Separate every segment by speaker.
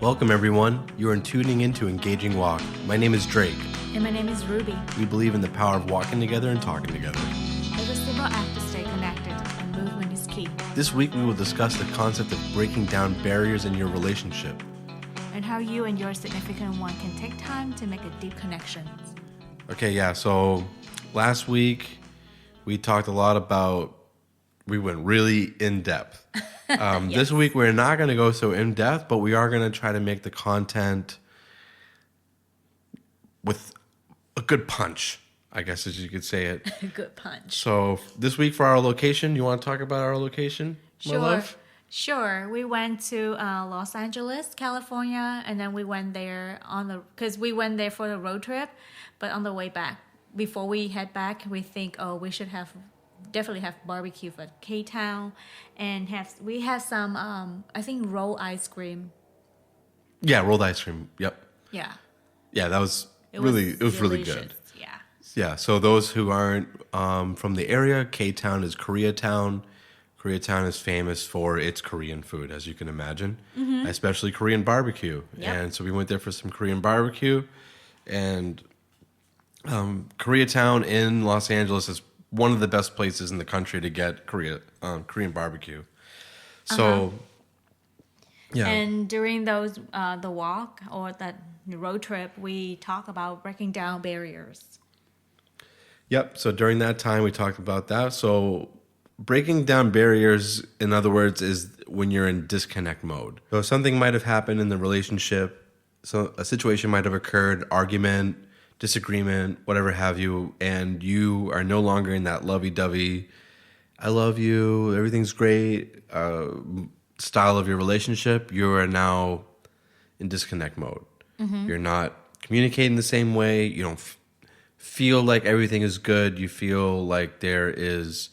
Speaker 1: Welcome, everyone. You are tuning into Engaging Walk. My name is Drake.
Speaker 2: And my name is Ruby.
Speaker 1: We believe in the power of walking together and talking together.
Speaker 2: It's a simple act to stay connected, and movement is key.
Speaker 1: This week, we will discuss the concept of breaking down barriers in your relationship.
Speaker 2: And how you and your significant one can take time to make a deep connection.
Speaker 1: Okay, yeah, so last week, we talked a lot about, we went really in-depth.
Speaker 2: Yes.
Speaker 1: This week, we're not going to go so in-depth, but we are going to try to make the content with a good punch, I guess as you could say it.
Speaker 2: Good punch.
Speaker 1: So this week for our location, you want to talk about our location, my love?
Speaker 2: Sure. We went to Los Angeles, California, and then we went there because we went there for the road trip, but on the way back, before we head back, we think, we should definitely have barbecue for K-Town, and we have some, I think, rolled ice cream.
Speaker 1: Yeah, rolled ice cream. Yep.
Speaker 2: Yeah.
Speaker 1: Yeah, that was
Speaker 2: It
Speaker 1: really
Speaker 2: was
Speaker 1: really
Speaker 2: delicious.
Speaker 1: good.
Speaker 2: Yeah.
Speaker 1: Yeah, so those who aren't from the area, K-Town is Koreatown. Koreatown is famous for its Korean food, as you can imagine, especially Korean barbecue.
Speaker 2: Yep.
Speaker 1: And so we went there for some Korean barbecue. And Koreatown in Los Angeles is one of the best places in the country to get Korean barbecue. So, yeah.
Speaker 2: And during the walk or that road trip, we talk about breaking down barriers.
Speaker 1: Yep. So during that time, we talked about that. So breaking down barriers, in other words, is when you're in disconnect mode. So something might have happened in the relationship. So a situation might have occurred, argument, disagreement, whatever have you, and you are no longer in that lovey-dovey, I love you, everything's great style of your relationship. You are now in disconnect mode. You're not communicating the same way. You don't feel like everything is good. You feel like there is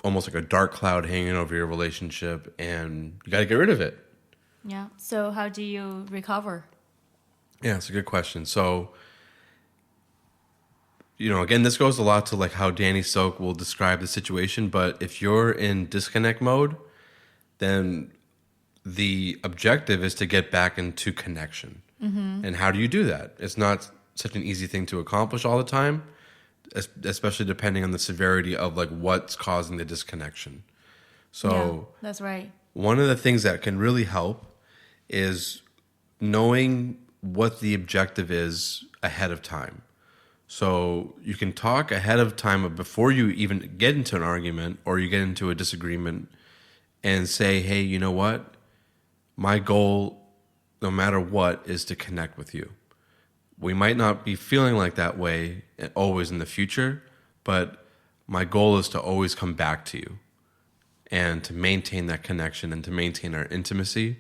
Speaker 1: almost like a dark cloud hanging over your relationship, and you got to get rid of it.
Speaker 2: Yeah. So how do you recover?
Speaker 1: Yeah, it's a good question. So, again, this goes a lot to like how Danny Silk will describe the situation. But if you're in disconnect mode, then the objective is to get back into connection. And how do you do that? It's not such an easy thing to accomplish all the time, especially depending on the severity of like what's causing the disconnection. So
Speaker 2: Yeah, that's right.
Speaker 1: one of the things that can really help is knowing what the objective is ahead of time. So you can talk ahead of time before you even get into an argument or you get into a disagreement and say, hey, you know what? My goal, no matter what, is to connect with you. We might not be feeling like that way always in the future, but my goal is to always come back to you and to maintain that connection and to maintain our intimacy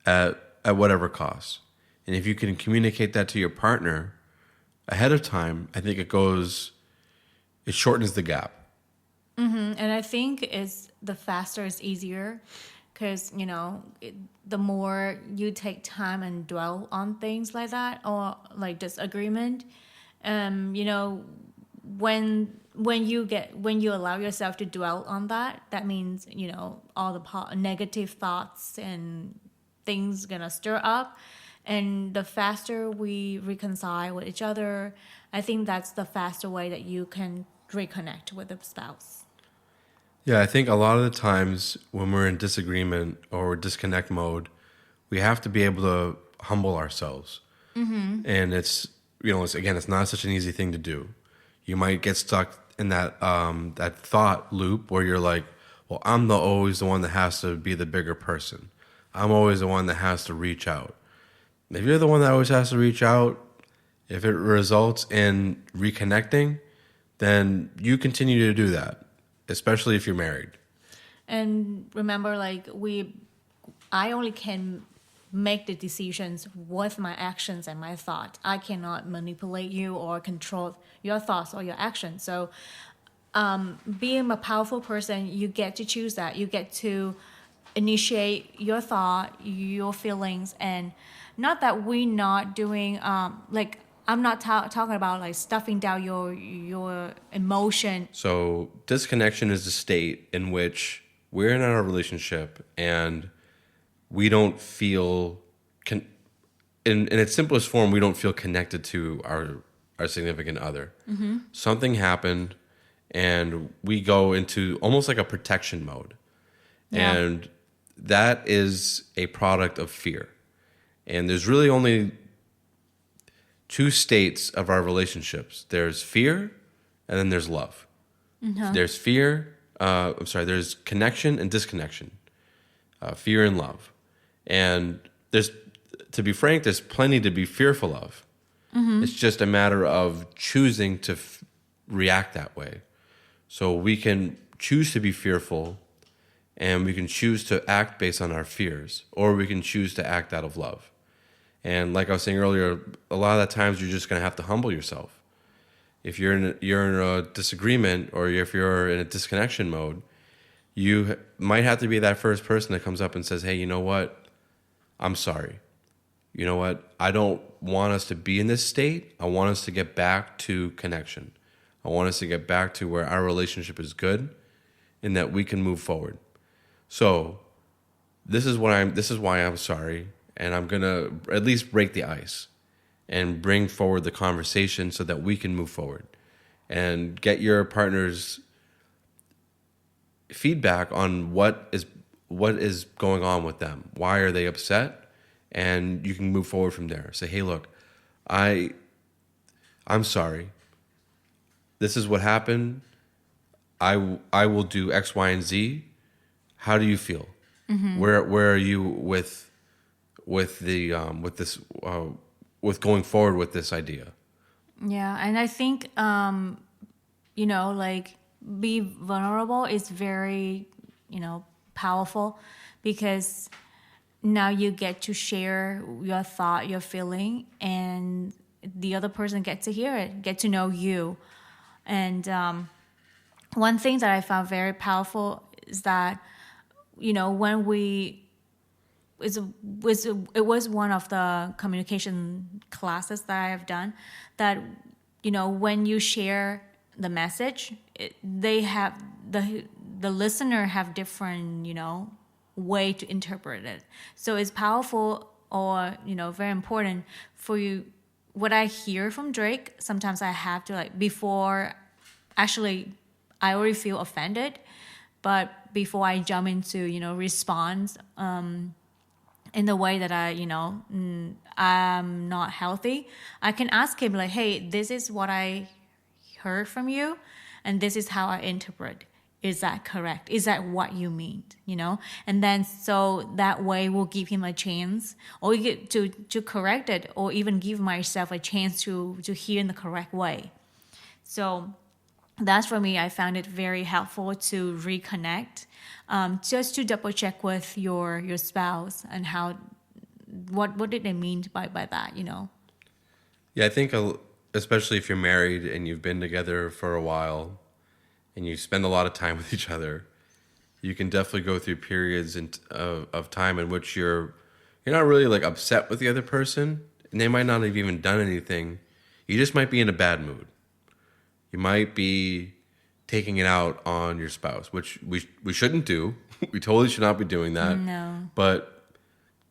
Speaker 1: at whatever cost. And if you can communicate that to your partner ahead of time, I think it shortens the gap.
Speaker 2: And I think the faster is easier because, the more you take time and dwell on things like that or like disagreement, when you allow yourself to dwell on that means, all the negative thoughts and things gonna stir up. And the faster we reconcile with each other, I think that's the faster way that you can reconnect with the spouse.
Speaker 1: Yeah, I think a lot of the times when we're in disagreement or disconnect mode, we have to be able to humble ourselves. And it's not such an easy thing to do. You might get stuck in that thought loop where you're like, well, I'm always the one that has to be the bigger person. I'm always the one that has to reach out. If you're the one that always has to reach out, if it results in reconnecting, then you continue to do that. Especially if you're married.
Speaker 2: And remember, I only can make the decisions with my actions and my thoughts. I cannot manipulate you or control your thoughts or your actions. So being a powerful person, you get to choose that. You get to initiate your thought, your feelings, and not that we're not doing, I'm not talking about like stuffing down your emotion.
Speaker 1: So disconnection is a state in which we're in our relationship and we don't feel can, in its simplest form, we don't feel connected to our significant other. Something happened, and we go into almost like a protection mode, and that is a product of fear. And there's really only two states of our relationships. There's fear, and then there's love. There's fear. There's connection and disconnection. Fear and love. And to be frank, there's plenty to be fearful of. It's just a matter of choosing to react that way. So we can choose to be fearful, and we can choose to act based on our fears, or we can choose to act out of love. And like I was saying earlier, a lot of the times you're just going to have to humble yourself. If you're in a disagreement, or if you're in a disconnection mode, you might have to be that first person that comes up and says, hey, you know what? I'm sorry. You know what? I don't want us to be in this state. I want us to get back to connection. I want us to get back to where our relationship is good and that we can move forward. So this is why I'm sorry, and I'm going to at least break the ice and bring forward the conversation so that we can move forward and get your partner's feedback on what is going on with them. Why are they upset? And you can move forward from there. Say, hey, look, I'm sorry. This is what happened. I will do X, Y, and Z. How do you feel? Where are you with going forward with this idea?
Speaker 2: Yeah, and I think like be vulnerable is very powerful, because now you get to share your thought, your feeling, and the other person gets to hear it, get to know you. And one thing that I found very powerful is that, when it was one of the communication classes that I have done, that, when you share the message, they have the listener have different, way to interpret it. So it's powerful, or very important for you. What I hear from Drake, sometimes I have to, before, actually I already feel offended, but before I jump into respond in the way that I'm not healthy, I can ask him hey, this is what I heard from you, and this is how I interpret. Is that correct? Is that what you mean? And then so that way we'll give him a chance, or to correct it, or even give myself a chance to hear in the correct way. So that's, for me, I found it very helpful to reconnect, just to double check with your spouse and what did they mean by that,
Speaker 1: Yeah, I think especially if you're married and you've been together for a while, and you spend a lot of time with each other, you can definitely go through periods of time in which you're not really upset with the other person, and they might not have even done anything. You just might be in a bad mood. You might be taking it out on your spouse, which we shouldn't do. We totally should not be doing that.
Speaker 2: No.
Speaker 1: But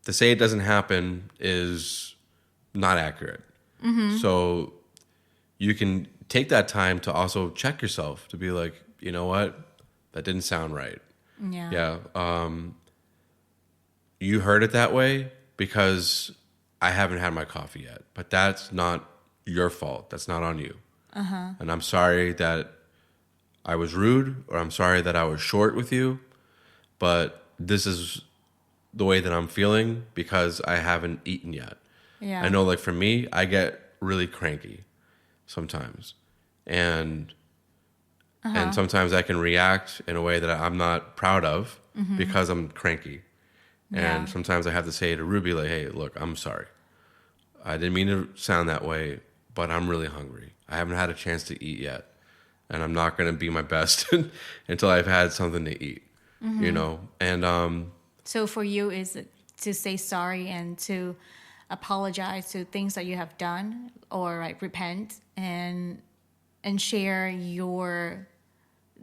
Speaker 1: to say it doesn't happen is not accurate. So you can take that time to also check yourself, to be like, you know what, that didn't sound right.
Speaker 2: Yeah.
Speaker 1: You heard it that way because I haven't had my coffee yet, but that's not your fault. That's not on you. And I'm sorry that I was rude, or I'm sorry that I was short with you, but this is the way that I'm feeling because I haven't eaten yet.
Speaker 2: Yeah.
Speaker 1: I know, for me, I get really cranky sometimes. And sometimes I can react in a way that I'm not proud of because I'm cranky. And sometimes I have to say to Ruby, hey, look, I'm sorry. I didn't mean to sound that way, but I'm really hungry. I haven't had a chance to eat yet. And I'm not going to be my best until I've had something to eat, And
Speaker 2: so for you, is it to say sorry and to apologize to things that you have done, or repent and share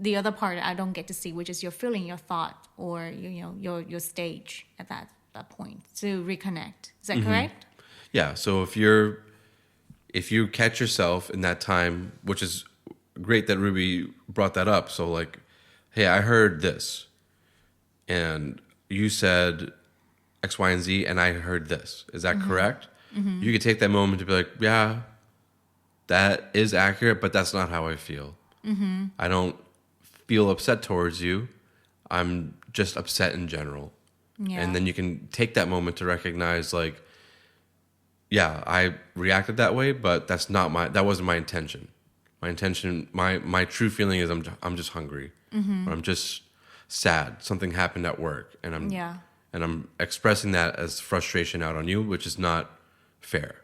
Speaker 2: the other part I don't get to see, which is your feeling, your thought, or your stage at that that point to reconnect. Is that correct?
Speaker 1: Yeah. So if you catch yourself in that time, which is great that Ruby brought that up. So like, hey, I heard this, and you said X, Y, and Z, and I heard this. Is that correct? You could take that moment to be like, yeah, that is accurate, but that's not how I feel. I don't feel upset towards you. I'm just upset in general.
Speaker 2: Yeah.
Speaker 1: And then you can take that moment to recognize, like, yeah, I reacted that way, but that wasn't my intention. My intention, my true feeling is I'm just hungry. Or I'm just sad. Something happened at work, and I'm expressing that as frustration out on you, which is not fair.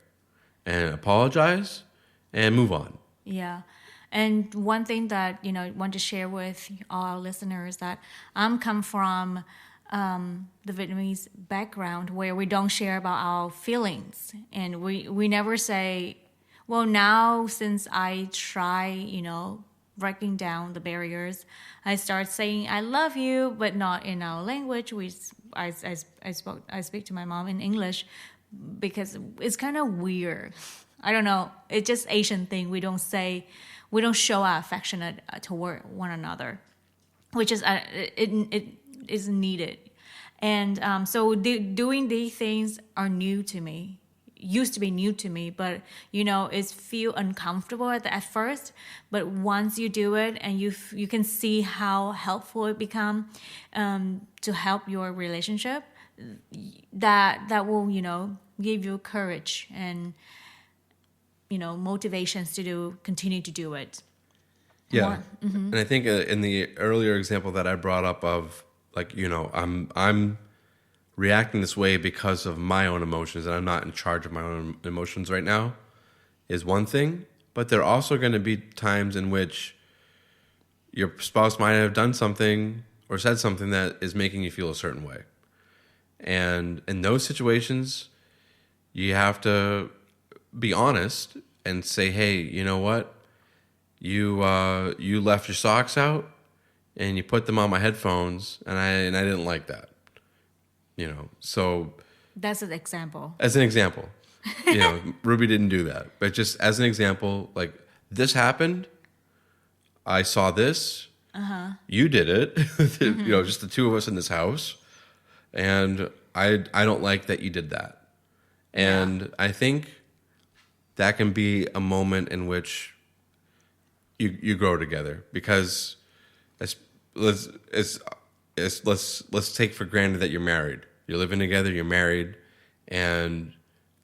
Speaker 1: And apologize and move on.
Speaker 2: Yeah. And one thing that, I want to share with our listeners that I'm come from the Vietnamese background where we don't share about our feelings. And we never say, well, now since I try, breaking down the barriers, I start saying I love you, but not in our language. I speak to my mom in English because it's kind of weird. I don't know. It's just Asian thing. We don't show our affection toward one another, which is it is needed. And so doing these things are new to me. Used to be new to me, but it feel uncomfortable at first. But once you do it, and you can see how helpful it become to help your relationship, that will give you courage and motivations to continue to do it.
Speaker 1: Yeah. And I think in the earlier example that I brought up of like, I'm reacting this way because of my own emotions and I'm not in charge of my own emotions right now is one thing, but there are also going to be times in which your spouse might have done something or said something that is making you feel a certain way. And in those situations, you have to be honest and say, hey, you know what? You left your socks out and you put them on my headphones, and I didn't like that. So
Speaker 2: that's an example.
Speaker 1: As an example, Ruby didn't do that, but just as an example, like this happened. I saw this. You did it. Just the two of us in this house, and I don't like that you did that. And I think that can be a moment in which you grow together, because let's take for granted that you're married. You're living together, you're married, and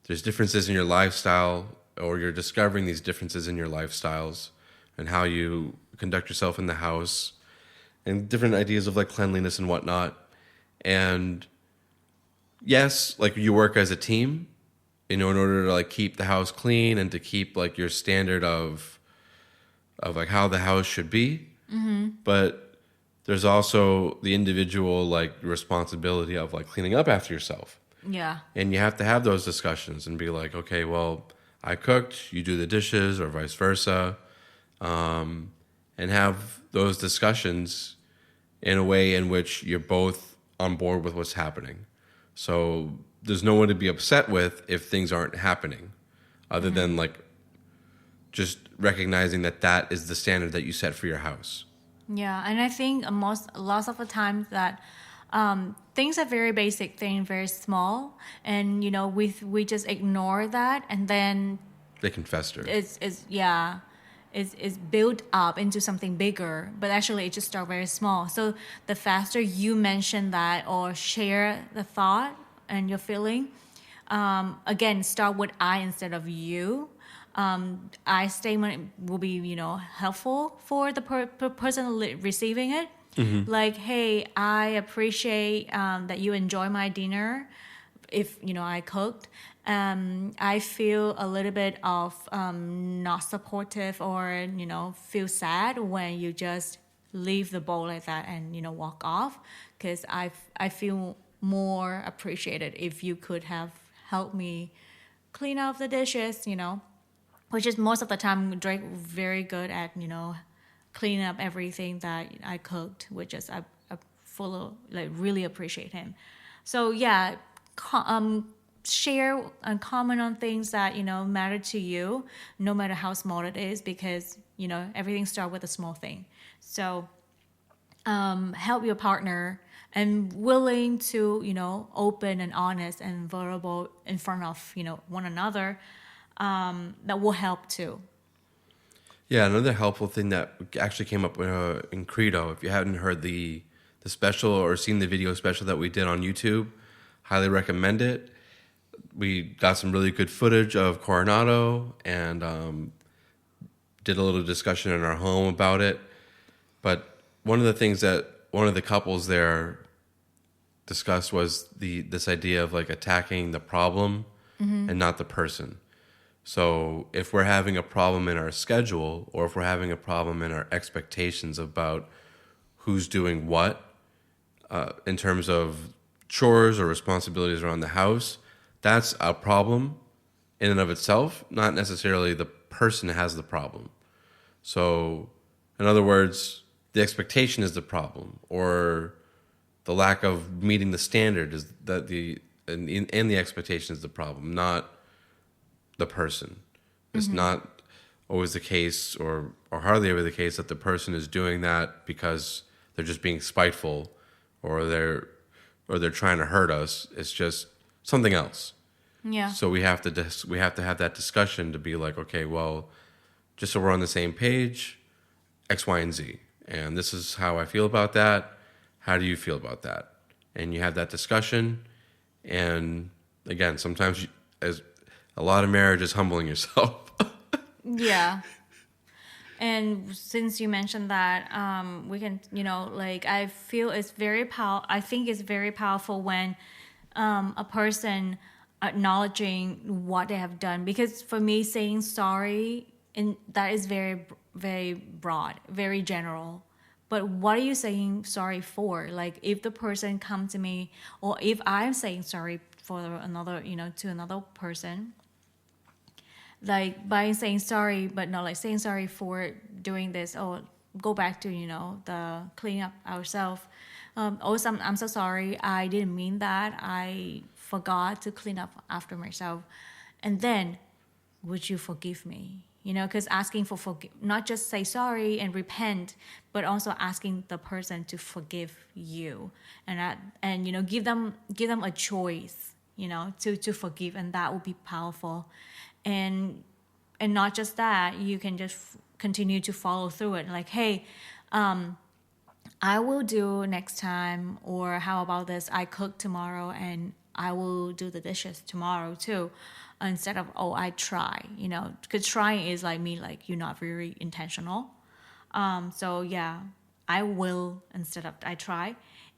Speaker 1: there's differences in your lifestyle, or you're discovering these differences in your lifestyles and how you conduct yourself in the house, and different ideas of like cleanliness and whatnot. And yes, like you work as a team, in order to like keep the house clean and to keep like your standard of like how the house should be. But there's also the individual like responsibility of like cleaning up after yourself.
Speaker 2: Yeah.
Speaker 1: And you have to have those discussions and be like, okay, well, I cooked, you do the dishes, or vice versa. And have those discussions in a way in which you're both on board with what's happening. So there's no one to be upset with if things aren't happening, other than like just recognizing that is the standard that you set for your house.
Speaker 2: Yeah, and I think lots of the time that things are very basic things, very small, and we just ignore that, and then
Speaker 1: they can fester.
Speaker 2: It's built up into something bigger, but actually it just starts very small. So the faster you mention that or share the thought and your feeling, again, start with I instead of you. I statement will be, helpful for the person receiving it. Like, hey, I appreciate that you enjoy my dinner. If, I cooked. I feel a little bit of not supportive or, feel sad when you just leave the bowl like that and, walk off. Because I feel more appreciated if you could have helped me clean up the dishes, which is most of the time Drake very good at, cleaning up everything that I cooked, which is I really appreciate him. So yeah, share and comment on things that matter to you, no matter how small it is, because everything starts with a small thing. So help your partner and willing to open and honest and vulnerable in front of one another. That will help too.
Speaker 1: Yeah, another helpful thing that actually came up in Credo, if you hadn't heard the special or seen the video special that we did on YouTube, highly recommend it. We got some really good footage of Coronado and did a little discussion in our home about it. But one of the things that one of the couples there discussed was this idea of like attacking the problem and not the person. So if we're having a problem in our schedule, or if we're having a problem in our expectations about who's doing what in terms of chores or responsibilities around the house, that's a problem in and of itself, not necessarily the person has the problem. So in other words, the expectation is the problem, or the lack of meeting the standard is that and the expectation is the problem, not the person. It's not always the case, or hardly ever the case, that the person is doing that because they're just being spiteful, or they're trying to hurt us. It's just something else.
Speaker 2: Yeah.
Speaker 1: So we have to have that discussion to be like, okay, well, just so we're on the same page, X, Y, and Z, and this is how I feel about that. How do you feel about that? And you have that discussion. And again, sometimes as a lot of marriage is humbling yourself.
Speaker 2: Yeah. And since you mentioned that, we can, I feel it's very I think it's very powerful when a person acknowledging what they have done. Because for me, saying sorry, and that is very, very broad, very general. But what are you saying sorry for? Like, if the person come to me, or if I'm saying sorry for another, to another person, like by saying sorry, but not like saying sorry for doing this, or go back to the clean up ourselves. Also, I'm so sorry, I didn't mean that, I forgot to clean up after myself. And then, would you forgive me? Because asking for not just say sorry and repent, but also asking the person to forgive you, and give them a choice, to forgive, and that will be powerful. And not just that, you can just continue to follow through it. Like, hey, I will do next time, or how about this? I cook tomorrow, and I will do the dishes tomorrow too. Instead of, oh, I try, because trying is like me, like you're not very intentional. So yeah, I will instead of I try.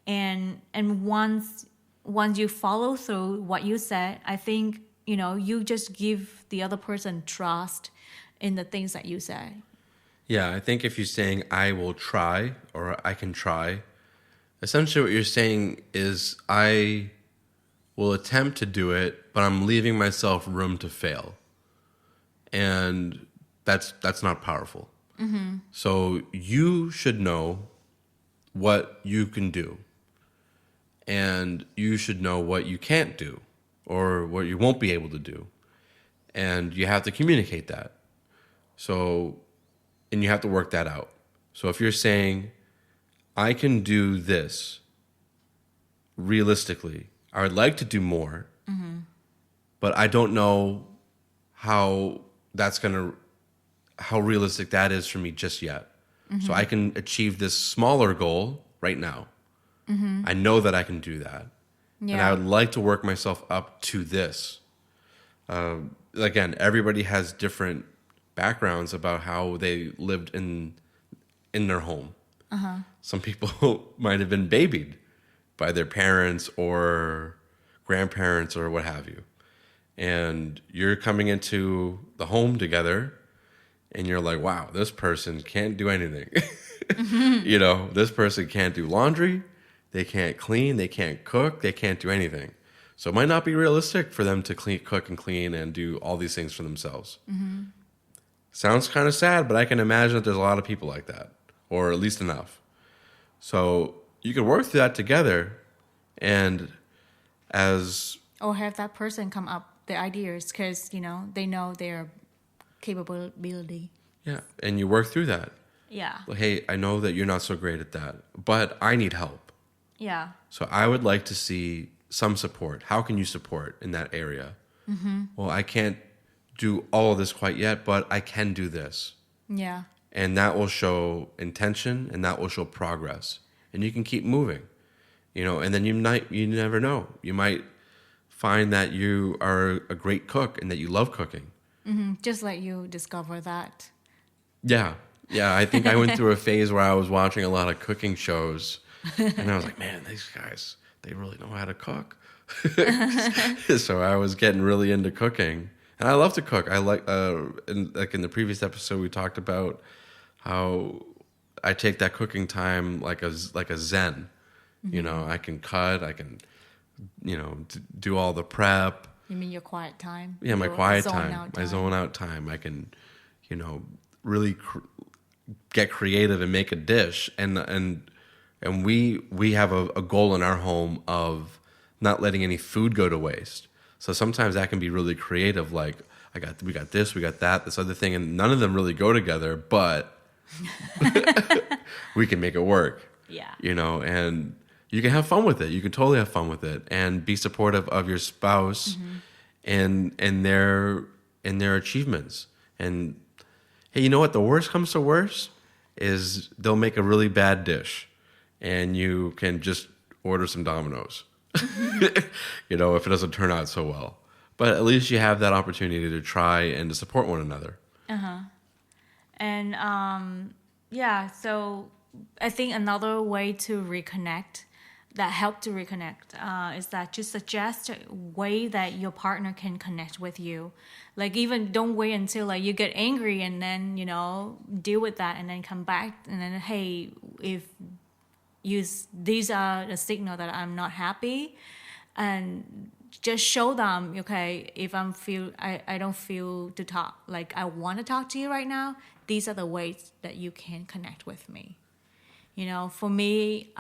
Speaker 2: And once you follow through what you said, I think, you just give the other person trust in the things that you say.
Speaker 1: Yeah, I think if you're saying I will try, or I can try, essentially what you're saying is I will attempt to do it, but I'm leaving myself room to fail. And that's not powerful. Mm-hmm. So you should know what you can do. And you should know what you can't do, or what you won't be able to do. And you have to communicate that. So, and you have to work that out. So if you're saying, I can do this realistically, I would like to do more, but I don't know how realistic that is for me just yet. So I can achieve this smaller goal right now. I know that I can do that. Yeah. And I would like to work myself up to this. Again, everybody has different backgrounds about how they lived in their home. Some people might have been babied by their parents or grandparents or what have you. And you're coming into the home together, and you're like, wow, this person can't do anything. This person can't do laundry, they can't clean, they can't cook, they can't do anything. So it might not be realistic for them to cook and clean and do all these things for themselves. Sounds kind of sad, but I can imagine that there's a lot of people like that, or at least enough. So you can work through that together, and
Speaker 2: or have that person come up the ideas because they know their capability.
Speaker 1: Yeah, and you work through that.
Speaker 2: Yeah.
Speaker 1: Well, hey, I know that you're not so great at that, but I need help.
Speaker 2: Yeah.
Speaker 1: So I would like to see some support. How can you support in that area? Well, I can't do all of this quite yet, but I can do this.
Speaker 2: Yeah.
Speaker 1: And that will show intention, and that will show progress. And you can keep moving, and then you never know. You might find that you are a great cook and that you love cooking.
Speaker 2: Just let you discover that.
Speaker 1: Yeah. Yeah, I think I went through a phase where I was watching a lot of cooking shows, and I was like, man, these guys, they really know how to cook. So I was getting really into cooking, and I love to cook. I like, in the previous episode, we talked about how I take that cooking time like a zen. I can cut, I can, do all the prep.
Speaker 2: You mean your quiet time?
Speaker 1: Yeah, my
Speaker 2: Your
Speaker 1: quiet
Speaker 2: zone
Speaker 1: time,
Speaker 2: out
Speaker 1: my zone out time. I can, really get creative and make a dish, and we have a goal in our home of not letting any food go to waste. So sometimes that can be really creative. Like we got this, we got that, this other thing, and none of them really go together, but we can make it work.
Speaker 2: Yeah.
Speaker 1: And you can have fun with it. You can totally have fun with it and be supportive of your spouse and their achievements. And hey, you know what? The worst comes to worst is they'll make a really bad dish, and you can just order some Domino's. If it doesn't turn out so well. But at least you have that opportunity to try and to support one another.
Speaker 2: And so I think another way to reconnect, that help to reconnect, is that just suggest a way that your partner can connect with you. Like, even don't wait until like you get angry and then deal with that and then come back and then, hey, if these are the signal that I'm not happy, and just show them, okay, if I don't feel to talk, like I want to talk to you right now, these are the ways that you can connect with me. For me,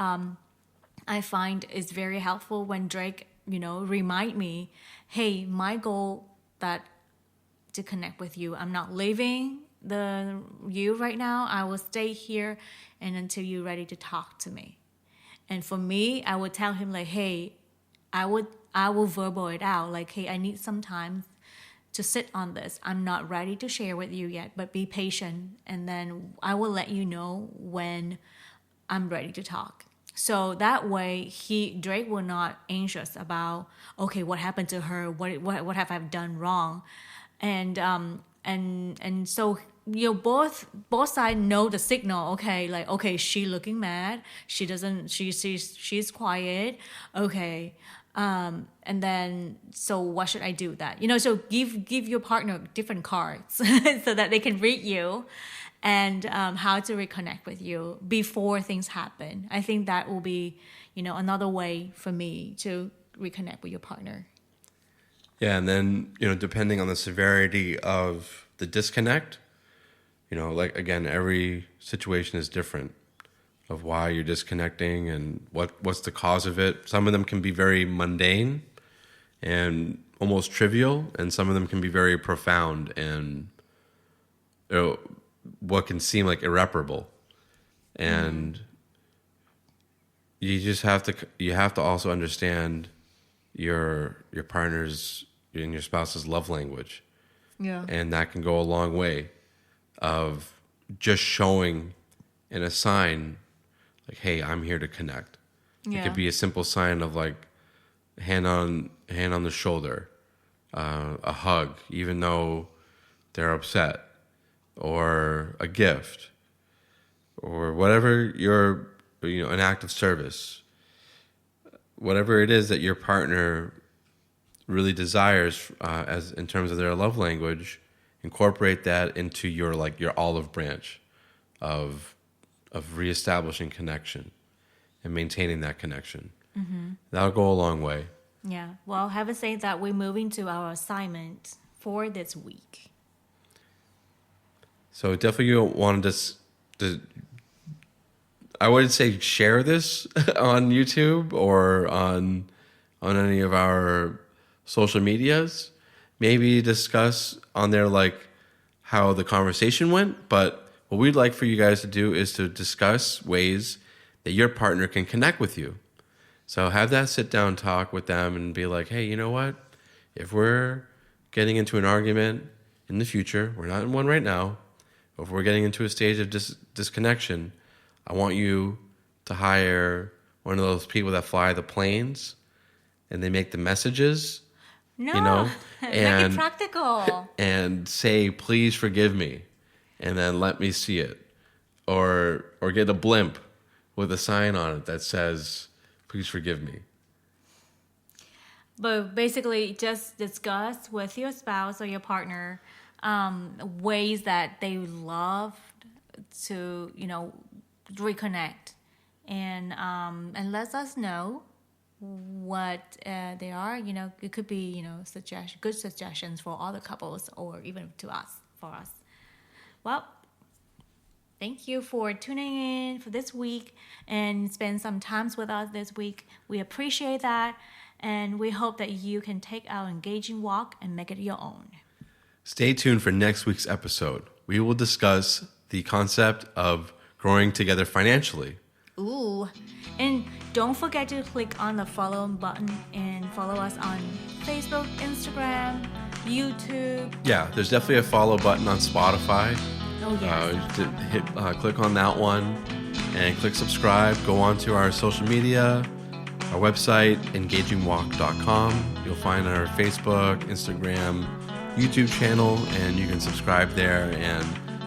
Speaker 2: I find it's very helpful when Drake, remind me, hey, my goal to connect with you, I'm not leaving you right now. I will stay here and until you're ready to talk to me. And for me, I would tell him like, hey, I will verbal it out. Like, hey, I need some time to sit on this. I'm not ready to share with you yet, but be patient. And then I will let you know when I'm ready to talk. So that way, Drake will not anxious about, okay, what happened to her? What have I done wrong? And so both sides know the signal. Okay, like, okay, she looking mad. She's quiet. Okay, and then so what should I do with that? So give your partner different cards so that they can read you. And how to reconnect with you before things happen. I think that will be, another way for me to reconnect with your partner.
Speaker 1: Yeah, and then, depending on the severity of the disconnect, like, again, every situation is different of why you're disconnecting and what's the cause of it. Some of them can be very mundane and almost trivial, and some of them can be very profound and, what can seem like irreparable. And you just have to also understand your partner's and your spouse's love language.
Speaker 2: Yeah.
Speaker 1: And that can go a long way of just showing in a sign like, hey, I'm here to connect.
Speaker 2: Yeah.
Speaker 1: It could be a simple sign of like hand on the shoulder, a hug, even though they're upset, or a gift, or whatever an act of service, whatever it is that your partner really desires as in terms of their love language, incorporate that into your olive branch of reestablishing connection and maintaining that connection. That'll go a long way.
Speaker 2: Yeah. Well, having said that, we're moving to our assignment for this week.
Speaker 1: So definitely you want to I would say share this on YouTube or on any of our social medias, maybe discuss on there like how the conversation went. But what we'd like for you guys to do is to discuss ways that your partner can connect with you. So have that sit down talk with them and be like, hey, you know what? If we're getting into an argument in the future, we're not in one right now, but if we're getting into a stage of disconnection, I want you to hire one of those people that fly the planes and they make the messages,
Speaker 2: No,
Speaker 1: you know,
Speaker 2: make
Speaker 1: and
Speaker 2: it practical.
Speaker 1: and say, please forgive me, and then let me see it. Or get a blimp with a sign on it that says, please forgive me.
Speaker 2: But basically, just discuss with your spouse or your partner ways that they would love to, reconnect, and let us know what they are. It could be good suggestions for other couples or even for us. Well, thank you for tuning in for this week and spend some time with us this week. We appreciate that, and we hope that you can take our engaging walk and make it your own.
Speaker 1: Stay tuned for next week's episode. We will discuss the concept of growing together financially.
Speaker 2: Ooh, and don't forget to click on the follow button and follow us on Facebook, Instagram, YouTube.
Speaker 1: Yeah, there's definitely a follow button on Spotify.
Speaker 2: Oh, yes.
Speaker 1: Click on that one and click subscribe. Go on to our social media, our website, engagingwalk.com. You'll find our Facebook, Instagram, YouTube channel, and you can subscribe there and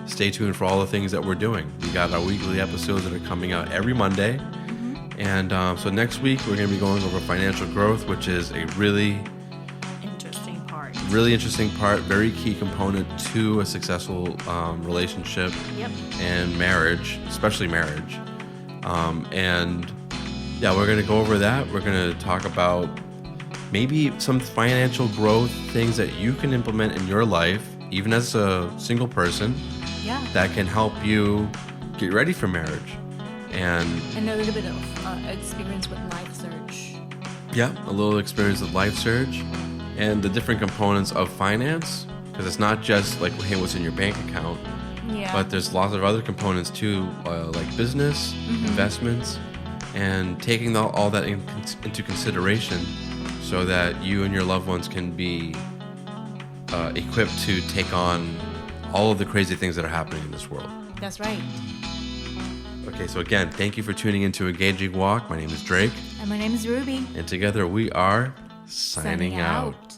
Speaker 1: stay tuned for all the things that we're doing. We got our weekly episodes that are coming out every Monday. Mm-hmm. And so next week, we're going to be going over financial growth, which is a really interesting part, very key component to a successful relationship.
Speaker 2: Yep.
Speaker 1: And marriage, especially marriage. And yeah, we're going to go over that. We're going to talk about maybe some financial growth things that you can implement in your life, even as a single person, that can help you get ready for marriage. And
Speaker 2: a little bit of experience with LifeSurge.
Speaker 1: Yeah, a little experience with LifeSurge. And the different components of finance, because it's not just like, hey, what's in your bank account, but there's lots of other components too, like business, investments, and taking all that into consideration so that you and your loved ones can be equipped to take on all of the crazy things that are happening in this world.
Speaker 2: That's right.
Speaker 1: Okay, so again, thank you for tuning into Engaging Walk. My name is Drake.
Speaker 2: And my name is Ruby.
Speaker 1: And together we are signing out.